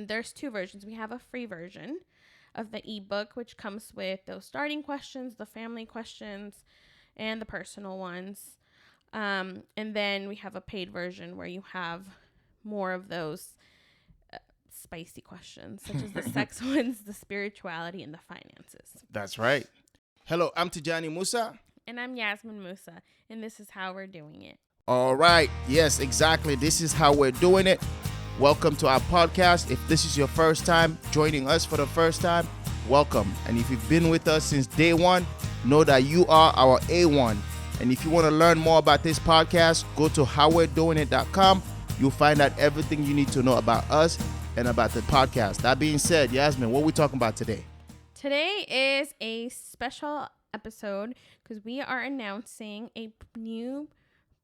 There's two versions. We have a free version of the ebook, which comes with those starting questions, the family questions, and the personal ones. And then we have a paid version where you have more of those spicy questions, such as the sex ones, the spirituality, and the finances. That's right. Hello, I'm Tijani Musa. And I'm Yazmin Musa, and this is how we're doing it. All right. Yes, exactly. This is how we're doing it. Welcome to our podcast. If this is your first time joining us for the first time, welcome. And if you've been with us since day one, know that you are our A1. And if you want to learn more about this podcast, go to howwe'redoingit.com. You'll find out everything you need to know about us and about the podcast. That being said, Yazmin, what are we talking about today? Today is a special episode because we are announcing a new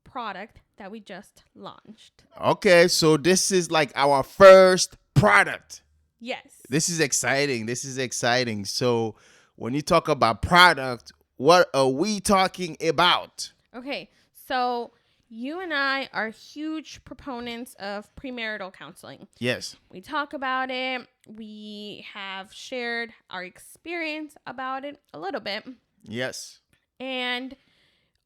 product that we just launched. Okay, so this is like our first product. Yes. This is exciting. So when you talk about product, what are we talking about? Okay, so you and I are huge proponents of premarital counseling. Yes. We talk about it. We have shared our experience about it a little bit. Yes. And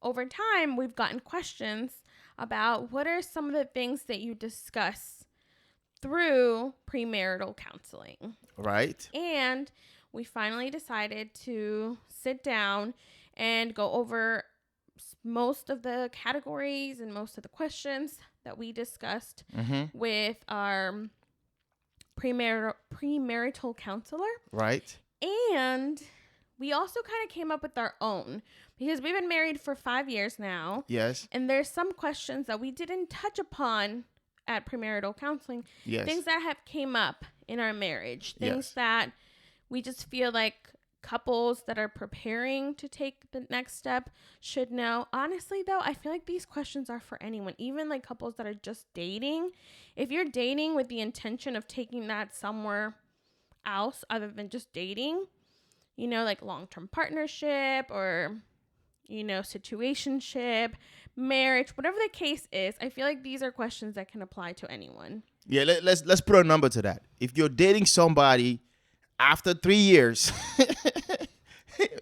over time, we've gotten questions about what are some of the things that you discuss through premarital counseling. Right. And we finally decided to sit down and go over most of the categories and most of the questions that we discussed with our premarital counselor. Right. And we also kind of came up with our own because we've been married for 5 years now. Yes. And there's some questions that we didn't touch upon at premarital counseling. Yes. Things that have came up in our marriage. Things Yes. that we just feel like couples that are preparing to take the next step should know. Honestly, though, I feel like these questions are for anyone, even like couples that are just dating. If you're dating with the intention of taking that somewhere else other than just dating, you know, like long-term partnership or, you know, situationship, marriage, whatever the case is, I feel like these are questions that can apply to anyone. Yeah, let's put a number to that. If you're dating somebody after 3 years,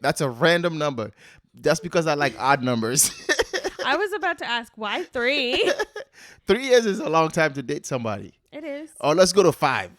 that's a random number. That's because I like odd numbers. I was about to ask, why 3? 3 years is a long time to date somebody. It is. Oh, let's go to 5.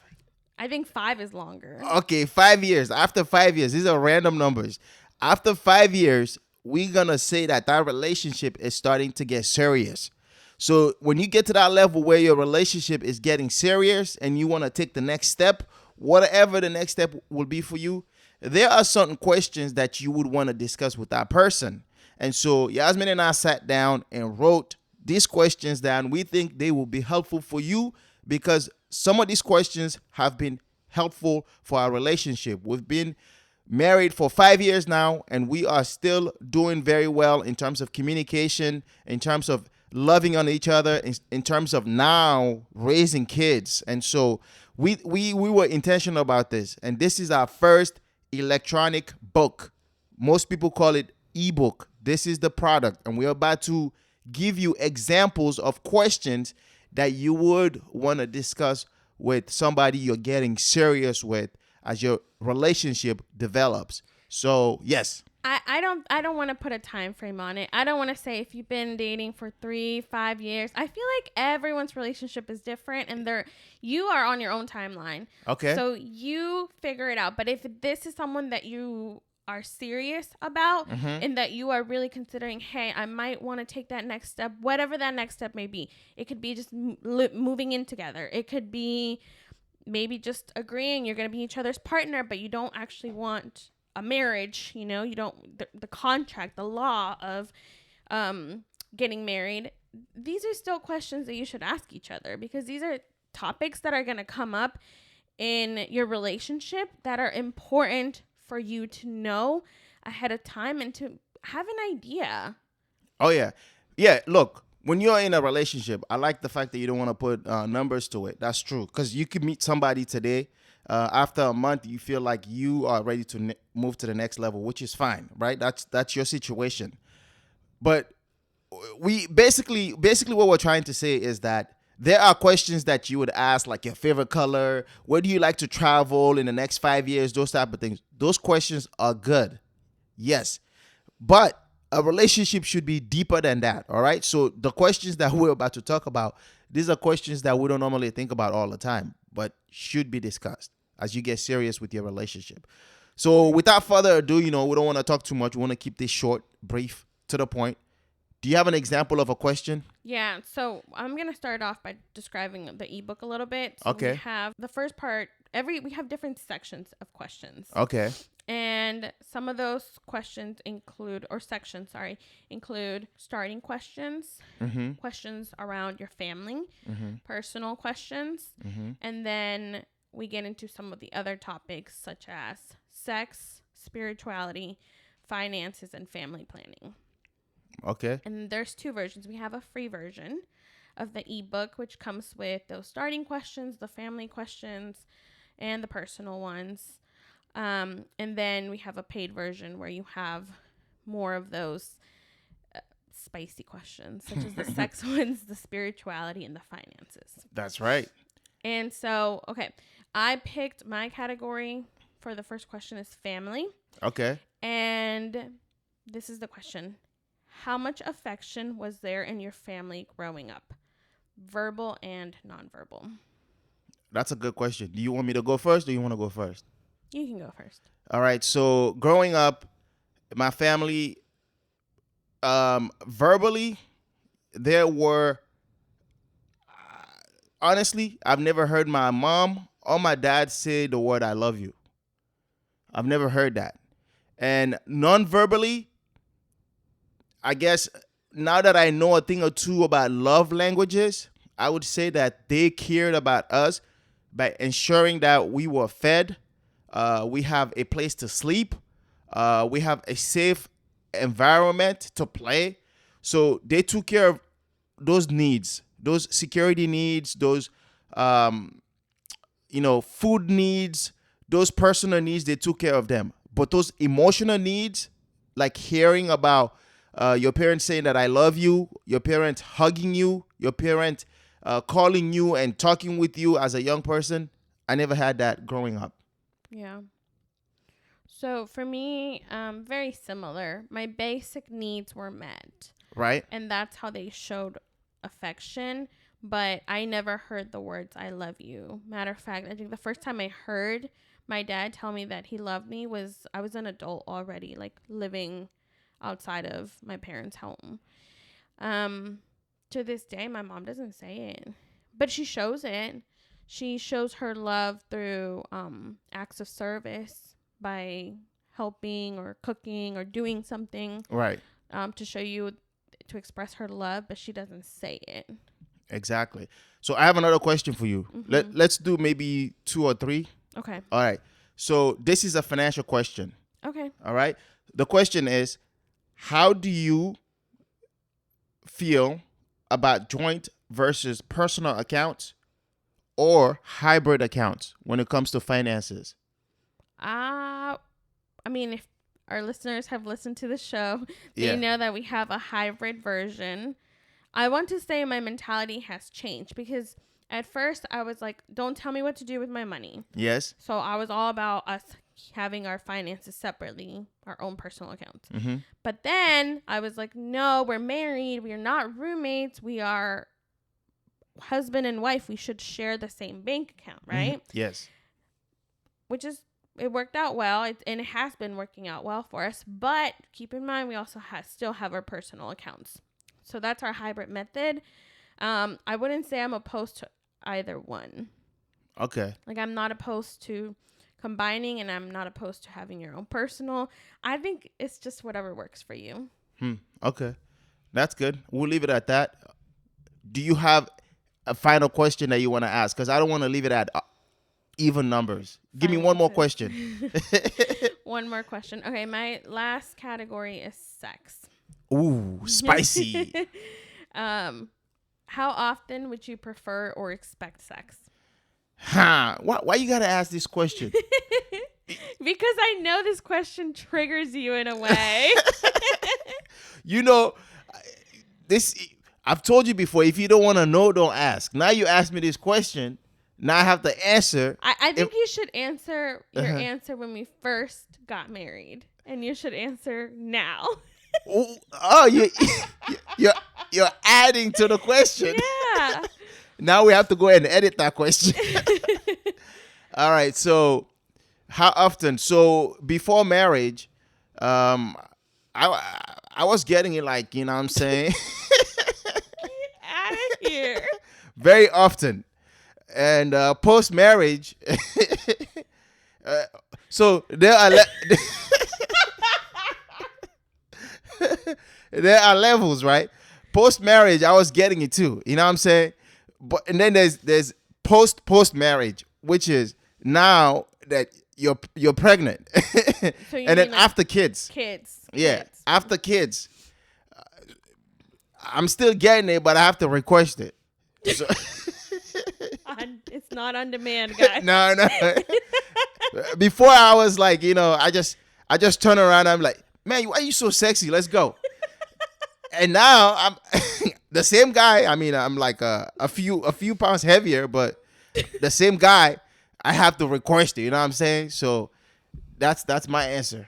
I think 5 is longer. Okay, 5 years. After 5 years, these are random numbers. After 5 years, we're going to say that relationship is starting to get serious. So when you get to that level where your relationship is getting serious and you want to take the next step, whatever the next step will be for you, there are certain questions that you would want to discuss with that person. And so Yazmin and I sat down and wrote these questions down. We think they will be helpful for you because some of these questions have been helpful for our relationship. We've been married for 5 years now, and we are still doing very well in terms of communication, in terms of loving on each other, in terms of now raising kids. And so we were intentional about this. And this is our first electronic book. Most people call it ebook. This is the product. And we're about to give you examples of questions that you would want to discuss with somebody you're getting serious with as your relationship develops. So, yes. I don't want to put a time frame on it. I don't want to say if you've been dating for 3-5 years. I feel like everyone's relationship is different and you are on your own timeline. Okay. So you figure it out. But if this is someone that you are serious about and that you are really considering, hey, I might want to take that next step, whatever that next step may be. It could be just moving in together. It could be maybe just agreeing you're going to be each other's partner, but you don't actually want a marriage, you know, you don't, the contract, the law of getting married. These are still questions that you should ask each other because these are topics that are going to come up in your relationship that are important for you to know ahead of time and to have an idea. Oh, yeah. Yeah, look, when you're in a relationship, I like the fact that you don't want to put numbers to it. That's true. Because you could meet somebody today. After a month, you feel like you are ready to move to the next level, which is fine, right? That's your situation. But we basically what we're trying to say is that There are questions that you would ask, like your favorite color, where do you like to travel in the next 5 years, those type of things. Those questions are good. Yes. But a relationship should be deeper than that. All right. So the questions that we're about to talk about, these are questions that we don't normally think about all the time, but should be discussed as you get serious with your relationship. So without further ado, we don't want to talk too much. We want to keep this short, brief, to the point. Do you have an example of a question? Yeah, so I'm going to start off by describing the ebook a little bit. So Okay. We have the first part, we have different sections of questions. Okay. And some of those questions include starting questions, questions around your family, personal questions, and then we get into some of the other topics such as sex, spirituality, finances, and family planning. Okay. And there's two versions. We have a free version of the ebook, which comes with those starting questions, the family questions, and the personal ones. And then we have a paid version where you have more of those spicy questions, such as the sex ones, the spirituality, and the finances. That's right. And so, okay, I picked my category for the first question is family. Okay. And this is the question. How much affection was there in your family growing up? Verbal and nonverbal. That's a good question. Do you want me to go first or you want to go first? You can go first. All right. So growing up, my family, verbally, there were, honestly, I've never heard my mom or my dad say the word I love you. I've never heard that. And non-verbally, I guess now that I know a thing or two about love languages, I would say that they cared about us by ensuring that we were fed, we have a place to sleep, we have a safe environment to play. So they took care of those needs, those security needs, those food needs, those personal needs. They took care of them. But those emotional needs, like hearing about your parents saying that I love you, your parents hugging you, your parent calling you and talking with you as a young person, I never had that growing up. Yeah. So for me, very similar. My basic needs were met. Right. And that's how they showed affection. But I never heard the words, I love you. Matter of fact, I think the first time I heard my dad tell me that he loved me was I was an adult already, like living outside of my parents' home. To this day, my mom doesn't say it, but she shows it. She shows her love through acts of service by helping or cooking or doing something. Right. To show you, to express her love, but she doesn't say it. Exactly. So I have another question for you. Mm-hmm. Let's do maybe 2 or 3. Okay. All right. So this is a financial question. Okay. All right. The question is, how do you feel about joint versus personal accounts or hybrid accounts when it comes to finances? I mean, if our listeners have listened to the show, they know that we have a hybrid version. I want to say my mentality has changed because at first I was like, don't tell me what to do with my money. Yes. So I was all about us having our finances separately, our own personal accounts. Mm-hmm. But then I was like, no, we're married. We are not roommates. We are husband and wife. We should share the same bank account, right? Mm-hmm. Yes. Which is, it worked out well. And it has been working out well for us. But keep in mind, we also still have our personal accounts. So that's our hybrid method. I wouldn't say I'm opposed to either one. Okay. Like, I'm not opposed to combining, and I'm not opposed to having your own personal. I think it's just whatever works for you. Okay. That's good. We'll leave it at that. Do you have a final question that you want to ask? Because I don't want to leave it at even numbers. Give me one more question. One more question. Okay, my last category is sex. Ooh, spicy. How often would you prefer or expect sex? Why you gotta ask this question? Because I know this question triggers you in a way. You know, this. I've told you before, if you don't want to know, don't ask. Now you ask me this question. Now I have to answer. I think you should answer your answer when we first got married. And you should answer now. Oh, you're adding to the question. Yeah. Now we have to go ahead and edit that question. All right. So how often? So before marriage, I was getting it like, you know what I'm saying? Get out of here. Very often. And post marriage, so there are there are levels, right? Post marriage, I was getting it too. You know what I'm saying? But and then there's post marriage, which is now that you're pregnant, So you and then mean, like, after kids, yeah, kids. after kids, I'm still getting it, but I have to request it. So, It's not on demand, guys. no. Before I was like, you know, I just turn around. I'm like, man, why are you so sexy? Let's go. And now I'm the same guy. I mean, I'm like a few pounds heavier, but the same guy. I have to request it. You know what I'm saying? So that's my answer.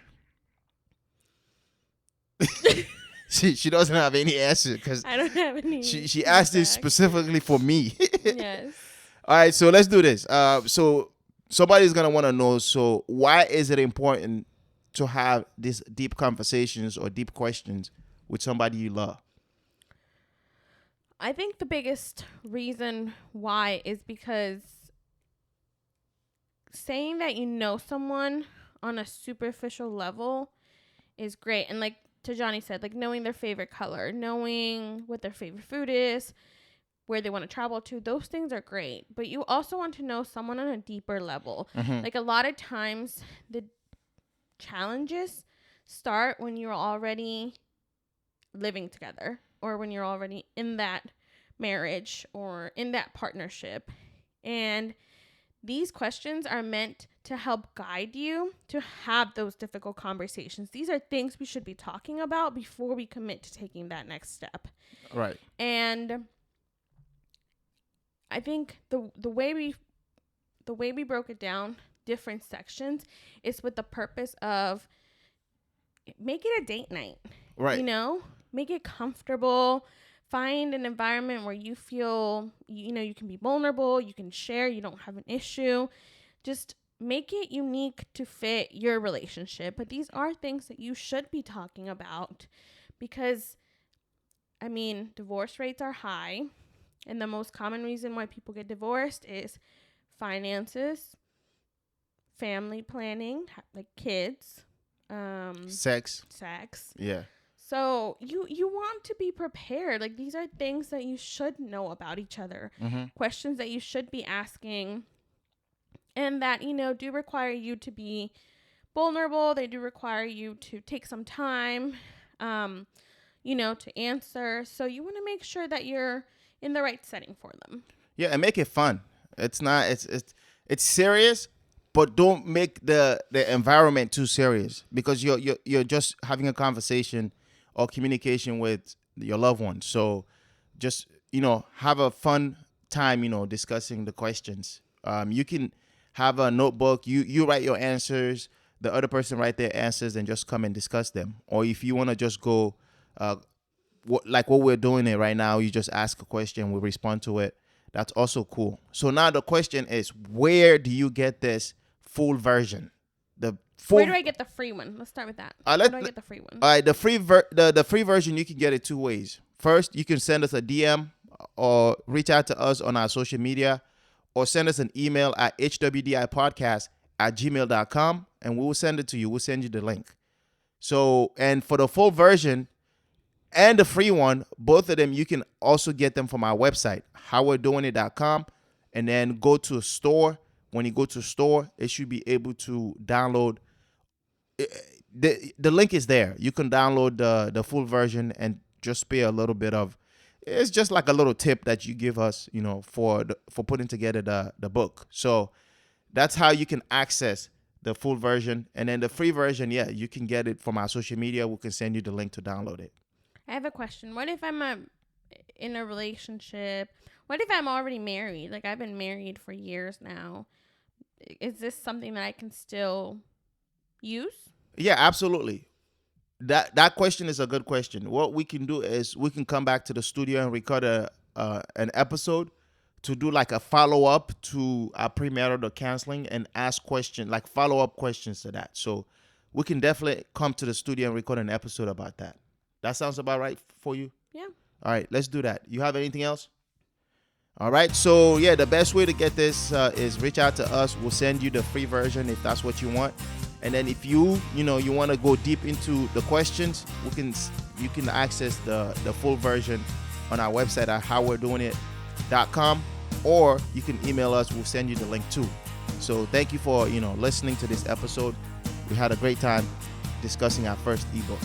She doesn't have any answer because I don't have any. she asked this specifically for me. Yes. All right, so let's do this. So somebody's gonna want to know. So why is it important to have these deep conversations or deep questions with somebody you love? I think the biggest reason why is because saying that you know someone on a superficial level is great. And like Tijani said, like knowing their favorite color, knowing what their favorite food is, where they want to travel to, those things are great. But you also want to know someone on a deeper level. Mm-hmm. Like a lot of times the challenges start when you're already living together or when you're already in that marriage or in that partnership. And these questions are meant to help guide you to have those difficult conversations. These are things we should be talking about before we commit to taking that next step. Right. And I think the way we broke it down, different sections, is with the purpose of make it a date night. Right. You know, make it comfortable. Find an environment where you feel, you can be vulnerable, you can share, you don't have an issue. Just make it unique to fit your relationship. But these are things that you should be talking about because, I mean, divorce rates are high. And the most common reason why people get divorced is finances, family planning, like kids, Sex. Yeah. So you want to be prepared. Like these are things that you should know about each other, questions that you should be asking, and that, do require you to be vulnerable. They do require you to take some time, to answer. So you want to make sure that you're in the right setting for them. Yeah, and make it fun. It's serious, but don't make the environment too serious because you're just having a conversation or communication with your loved one. So just, have a fun time, discussing the questions. You can have a notebook. You write your answers. The other person write their answers and just come and discuss them. Or if you want to just go, like what we're doing it right now, you just ask a question, we respond to it. That's also cool. So now the question is, where do you get this full version? Where do I get the free one? Let's start with that. How do I get the free one? All right, the free version, you can get it two ways. First, you can send us a DM or reach out to us on our social media or send us an email at hwdipodcast@gmail.com and we will send it to you. We'll send you the link. So, and for the full version and the free one, both of them, you can also get them from our website, howweredoingit.com, and then go to a store. When you go to store, it should be able to download. The link is there. You can download the full version and just pay a little bit of. It's just like a little tip that you give us, for putting together the book. So that's how you can access the full version. And then the free version, yeah, you can get it from our social media. We can send you the link to download it. I have a question. What if I'm in a relationship? What if I'm already married? Like, I've been married for years now. Is this something that I can still use? Yeah, absolutely. That question is a good question. What we can do is we can come back to the studio and record an episode to do like a follow up to our premarital counseling and ask questions, like follow up questions to that. So we can definitely come to the studio and record an episode about that. That sounds about right for you? Yeah. All right, let's do that. You have anything else? All right, so yeah, the best way to get this is reach out to us. We'll send you the free version if that's what you want. And then if you want to go deep into the questions, you can access the full version on our website at howwe'redoingit.com, or you can email us. We'll send you the link too. So thank you for listening to this episode. We had a great time discussing our first ebook.